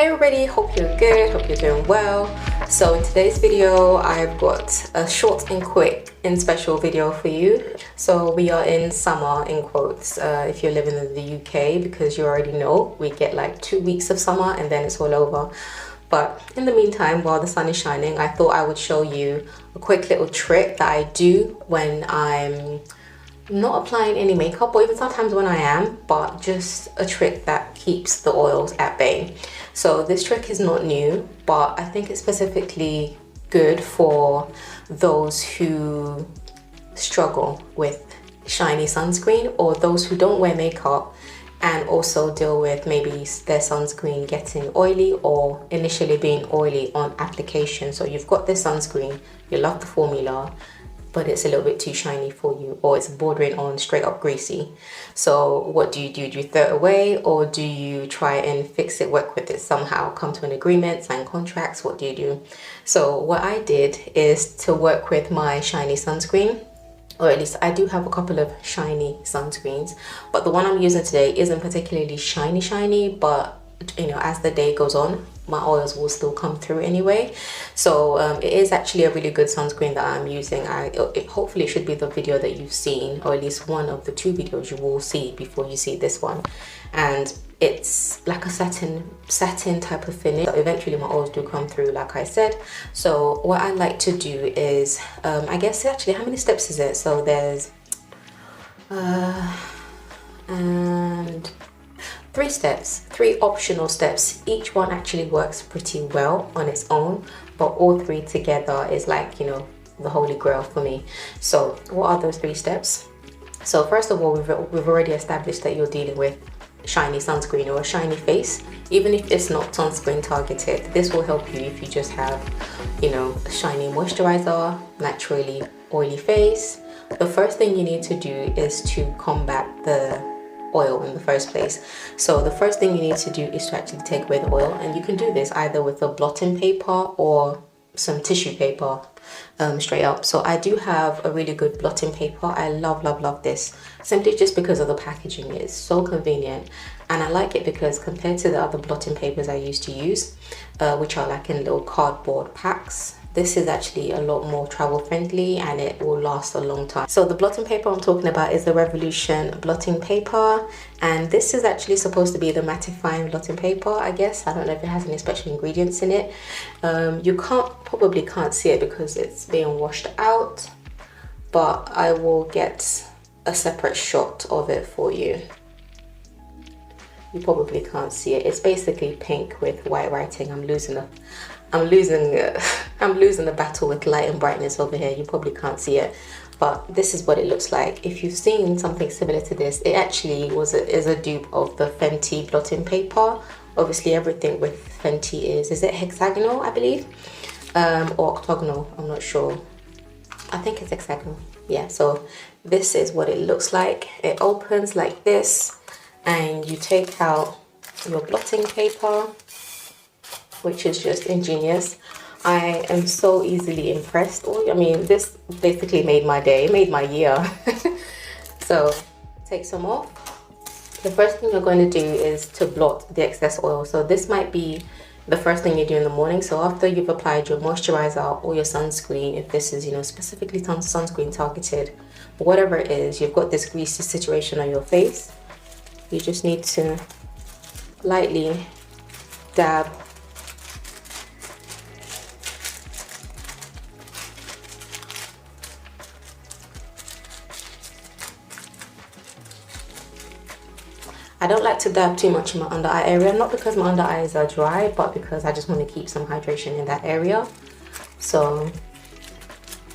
Hey everybody, hope you're good, hope you're doing well. So in today's video, I've got a short and quick and special video for you. So we are in summer, in quotes, if you're living in the UK, because you already know we get like 2 weeks of summer and then it's all over. But in the meantime, while the sun is shining, I thought I would show you a quick little trick that I do when I'm not applying any makeup, or even sometimes when I am, but just a trick that keeps the oils at bay. So this trick is not new, but I think it's specifically good for those who struggle with shiny sunscreen, or those who don't wear makeup and also deal with maybe their sunscreen getting oily or initially being oily on application. So you've got this sunscreen, you love the formula, but it's a little bit too shiny for you, or it's bordering on straight up greasy. So what do you do? Do you throw it away, or do you try and fix it, work with it somehow, come to an agreement, sign contracts? What do you do? So what I did is to work with my shiny sunscreen, or at least I do have a couple of shiny sunscreens, but the one I'm using today isn't particularly shiny, but you know, as the day goes on, my oils will still come through anyway. So it is actually a really good sunscreen that I'm using. Hopefully it should be the video that you've seen, or at least one of the 2 videos you will see before you see this one. And it's like a satin type of finish. So eventually my oils do come through, like I said. So what I like to do is, I guess actually, how many steps is it? So there's and 3 steps, 3 optional steps. Each one actually works pretty well on its own, but all 3 together is like, you know, the holy grail for me. So what are those 3 steps? So first of all, we've already established that you're dealing with shiny sunscreen or a shiny face. Even if it's not sunscreen targeted, this will help you if you just have, you know, a shiny moisturizer, naturally oily face. The first thing you need to do is to combat the oil in the first place. So the first thing you need to do is to actually take away the oil, and you can do this either with a blotting paper or some tissue paper, straight up. So I do have a really good blotting paper. I love this, simply just because of the packaging. It's so convenient, and I like it because compared to the other blotting papers I used to use, which are like in little cardboard packs, this is actually a lot more travel friendly and it will last a long time. So the blotting paper I'm talking about is the Revolution blotting paper, and this is actually supposed to be the mattifying blotting paper, I guess. I don't know if it has any special ingredients in it. You probably can't see it because it's being washed out, but I will get a separate shot of it for you. You probably can't see it. It's basically pink with white writing. I'm losing the battle with light and brightness over here. You probably can't see it, but this is what it looks like. If you've seen something similar to this, it actually is a dupe of the Fenty blotting paper. Obviously everything with Fenty is it hexagonal, I believe, or octagonal, I'm not sure. I think it's hexagonal. Yeah, so this is what it looks like. It opens like this, and you take out your blotting paper, which is just ingenious. I am so easily impressed. I mean, this basically made my day, made my year. So take some off. The first thing you're going to do is to blot the excess oil. So this might be the first thing you do in the morning. So after you've applied your moisturizer or your sunscreen, if this is, you know, specifically sunscreen targeted, but whatever it is, you've got this greasy situation on your face. You just need to lightly dab I don't like to dab too much in my under eye area, not because my under eyes are dry, but because I just want to keep some hydration in that area. So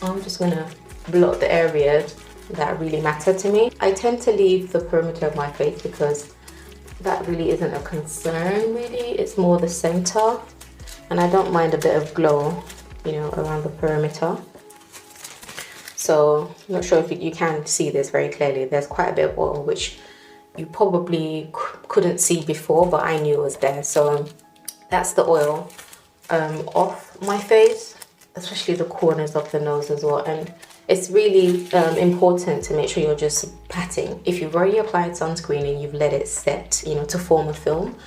I'm just going to blot the areas that really matter to me. I tend to leave the perimeter of my face because that really isn't a concern really. It's more the center, and I don't mind a bit of glow, you know, around the perimeter. So I'm not sure if you can see this very clearly. There's quite a bit of oil, which you probably couldn't see before, but I knew it was there. So that's the oil off my face, especially the corners of the nose as well. And it's really important to make sure you're just patting. If you've already applied sunscreen and you've let it set, you know, to form a film,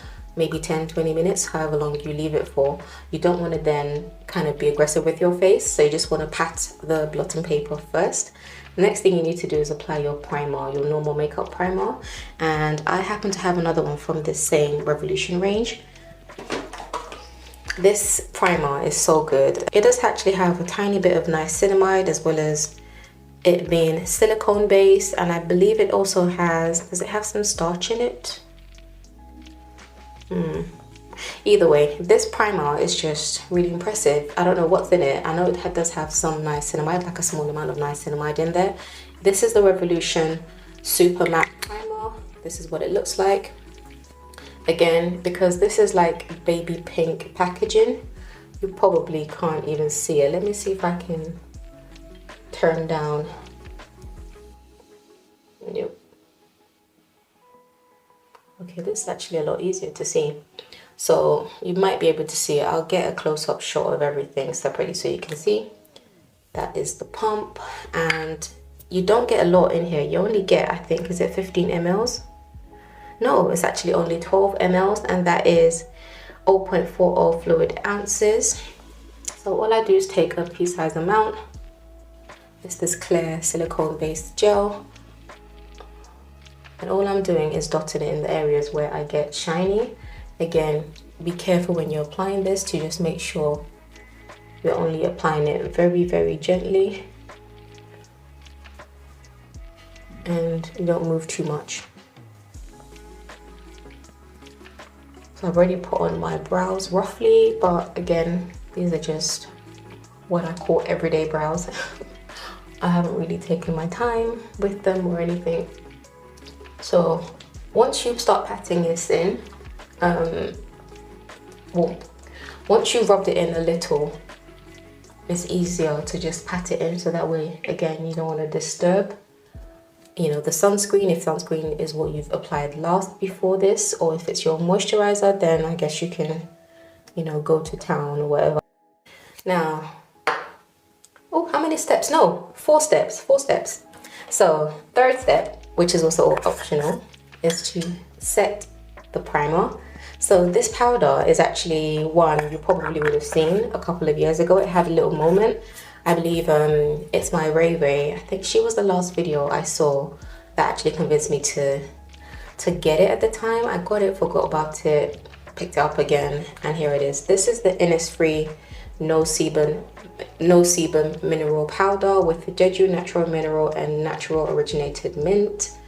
maybe 10-20 minutes, however long you leave it for. You don't want to then kind of be aggressive with your face, so you just want to pat the blotting paper first. The next thing you need to do is apply your primer, your normal makeup primer, and I happen to have another one from this same Revolution range. This primer is so good. It does actually have a tiny bit of niacinamide, as well as it being silicone based, and I believe it also has, does it have some starch in it? Either way, this primer is just really impressive. I don't know what's in it. I know it does have some niacinamide, like a small amount of niacinamide in there. This is the Revolution Super Matte Primer. This is what it looks like. Again, because this is like baby pink packaging, you probably can't even see it. Let me see if I can turn down. Nope. Okay, this is actually a lot easier to see. So you might be able to see it. I'll get a close-up shot of everything separately so you can see. That is the pump, and you don't get a lot in here. You only get, I think, is it 15 mls? No, it's actually only 12 mls, and that is 0.40 fluid ounces. So all I do is take a pea-sized amount. It's this clear silicone-based gel, and all I'm doing is dotting it in the areas where I get shiny. Again, be careful when you're applying this to just make sure you're only applying it very, very gently, and you don't move too much. So I've already put on my brows roughly, but again, these are just what I call everyday brows. I haven't really taken my time with them or anything. So once you start patting this in, well, once you've rubbed it in a little, it's easier to just pat it in, so that way, again, you don't want to disturb, you know, the sunscreen. If sunscreen is what you've applied last before this, or if it's your moisturizer, then I guess you can, you know, go to town or whatever. Now, oh, how many steps? No, 4 steps. So third step, which is also optional, is to set the primer. So this powder is actually one you probably would have seen a couple of years ago. It had a little moment. I believe it's my Ray Ray. I think she was the last video I saw that actually convinced me to get it at the time. I got it, forgot about it, picked it up again, and here it is. This is the Innisfree No Sebum mineral powder with the Jeju natural mineral and natural originated mint.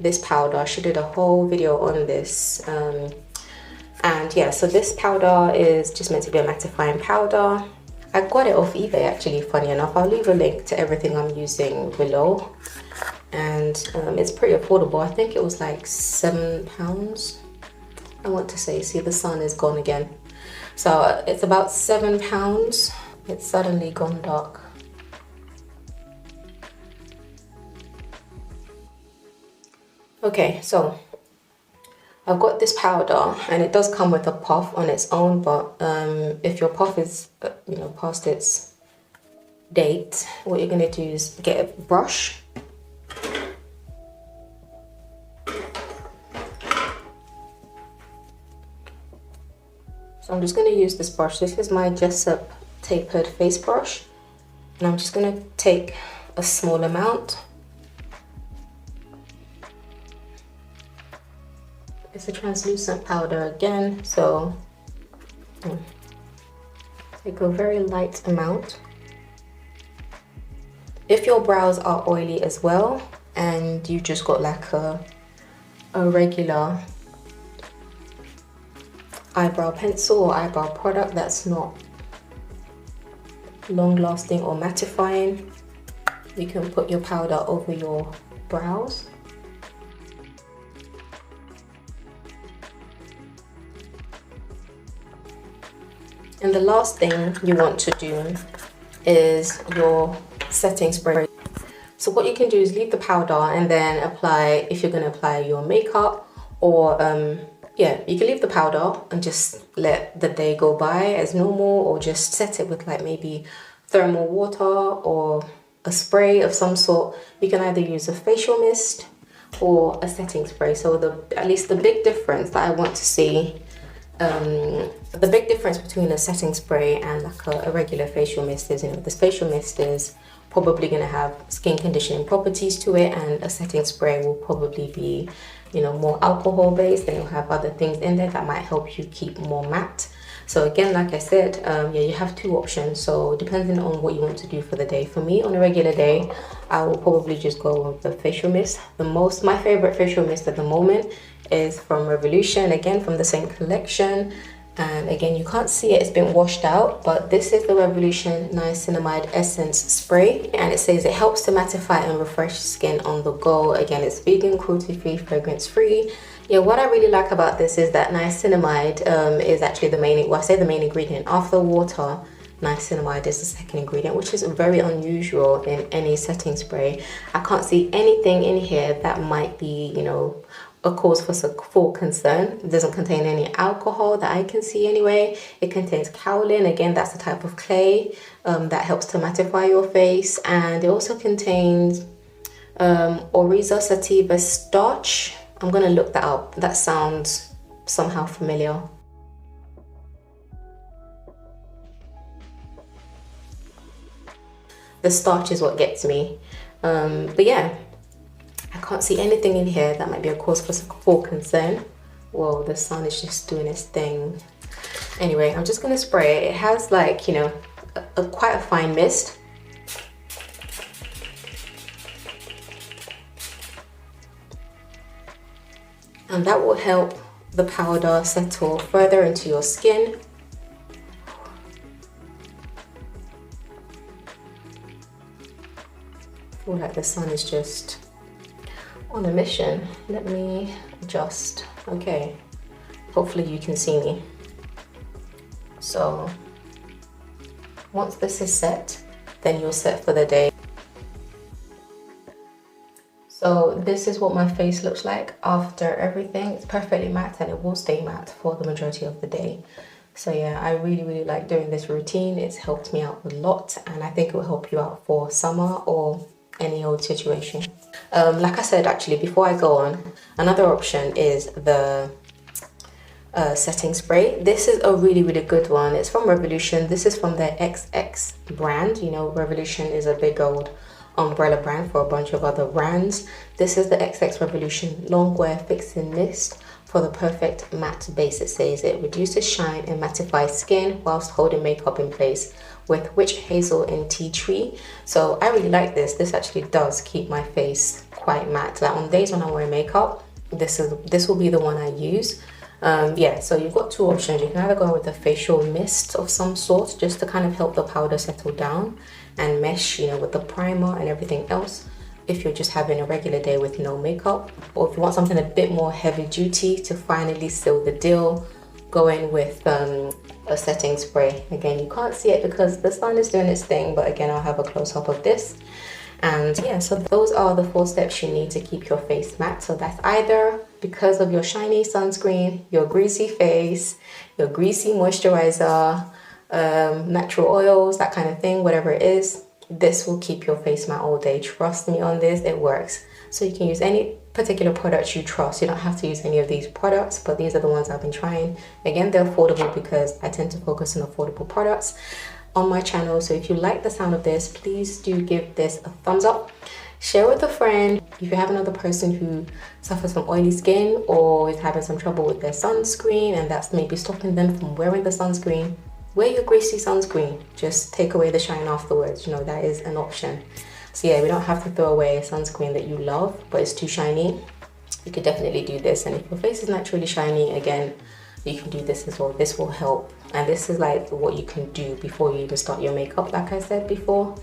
This powder, she did a whole video on this, and yeah, so this powder is just meant to be a mattifying powder. I got it off eBay actually, funny enough. I'll leave a link to everything I'm using below, and it's pretty affordable. I think it was like £7, I want to say. See, the sun is gone again. So it's about £7. It's suddenly gone dark. Okay, so I've got this powder, and it does come with a puff on its own, but if your puff is, you know, past its date, what you're gonna do is get a brush. So I'm just gonna use this brush. This is my Jeju tapered face brush, and I'm just gonna take a small amount. It's a translucent powder again, so take a very light amount. If your brows are oily as well, and you just got like a regular eyebrow pencil or eyebrow product that's not long lasting or mattifying, you can put your powder over your brows. And the last thing you want to do is your setting spray. So what you can do is leave the powder and then apply, if you're going to apply your makeup, or yeah, you can leave the powder and just let the day go by as normal, or just set it with like maybe thermal water or a spray of some sort. You can either use a facial mist or a setting spray. So at least the big difference that I want to see The big difference between a setting spray and like a regular facial mist is, you know, this facial mist is probably going to have skin conditioning properties to it, and a setting spray will probably be, you know, more alcohol based, and you'll have other things in there that might help you keep more matte. So again, like I said, yeah, you have two options. So depending on what you want to do for the day. For me, on a regular day, I will probably just go with the facial mist. My favorite facial mist at the moment is from Revolution, again from the same collection. And again, you can't see it, it's been washed out, but this is the Revolution Niacinamide Essence Spray, and it says it helps to mattify and refresh skin on the go. Again, it's vegan, cruelty-free, fragrance-free. Yeah, what I really like about this is that niacinamide is actually the main, well, I say the main ingredient. After water, niacinamide is the second ingredient, which is very unusual in any setting spray. I can't see anything in here that might be, you know, a cause for concern. It doesn't contain any alcohol that I can see anyway. It contains kaolin, again, that's a type of clay that helps to mattify your face. And it also contains Oryza sativa starch. I'm gonna look that up. That sounds somehow familiar. The starch is what gets me. But yeah, I can't see anything in here that might be a cause for concern. Whoa, the sun is just doing its thing. Anyway, I'm just gonna spray it. It has, like, you know, quite a fine mist. And that will help the powder settle further into your skin. I feel like the sun is just on a mission. Let me adjust. Okay, hopefully you can see me. So once this is set, then you're set for the day. So this is what my face looks like after everything. It's perfectly matte, and it will stay matte for the majority of the day. So yeah, I really like doing this routine. It's helped me out a lot, and I think it will help you out for summer or any old situation. Like I said, actually, before I go on, another option is the setting spray. This is a really good one. It's from Revolution. This is from their XX brand. You know, Revolution is a big old umbrella brand for a bunch of other brands. This is the XX Revolution Longwear Fixing Mist for the perfect matte base. It says it reduces shine and mattifies skin whilst holding makeup in place with witch hazel and tea tree. So I really like this. This actually does keep my face quite matte. Like on days when I'm wearing makeup, this will be the one I use. Yeah, so you've got two options. You can either go with a facial mist of some sort, just to kind of help the powder settle down and mesh, you know, with the primer and everything else, if you're just having a regular day with no makeup. Or if you want something a bit more heavy duty to finally seal the deal, go in with a setting spray. Again, you can't see it because the sun is doing its thing, but again, I'll have a close-up of this. And yeah, so those are the 4 steps you need to keep your face matte. So that's either because of your shiny sunscreen, your greasy face, your greasy moisturizer, natural oils, that kind of thing, whatever it is. This will keep your face matte all day. Trust me on this, it works. So you can use any particular products you trust. You don't have to use any of these products, but these are the ones I've been trying. Again, they're affordable because I tend to focus on affordable products on my channel. So if you like the sound of this, please do give this a thumbs up. Share with a friend. If you have another person who suffers from oily skin or is having some trouble with their sunscreen and that's maybe stopping them from wearing the sunscreen, wear your greasy sunscreen. Just take away the shine afterwards. You know, that is an option. So yeah, we don't have to throw away a sunscreen that you love, but it's too shiny. You could definitely do this. And if your face is naturally shiny, again, you can do this as well. This will help. And this is like what you can do before you even start your makeup, like I said before.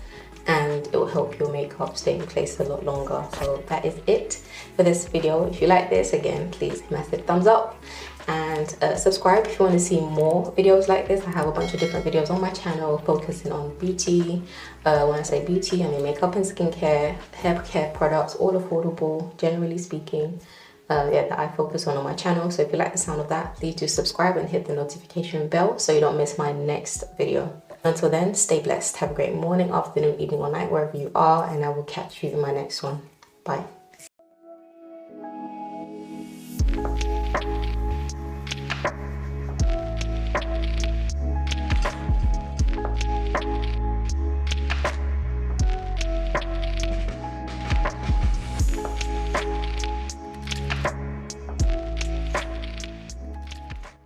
And it will help your makeup stay in place a lot longer. So that is it for this video. If you like this, again, please massive thumbs up. And subscribe if you want to see more videos like this. I have a bunch of different videos on my channel focusing on beauty. When I say beauty, I mean makeup and skincare, hair care products, all affordable, generally speaking. Yeah, that I focus on my channel. So if you like the sound of that, please do subscribe and hit the notification bell so you don't miss my next video. Until then, stay blessed. Have a great morning, afternoon, evening, or night, wherever you are, and I will catch you in my next one. Bye.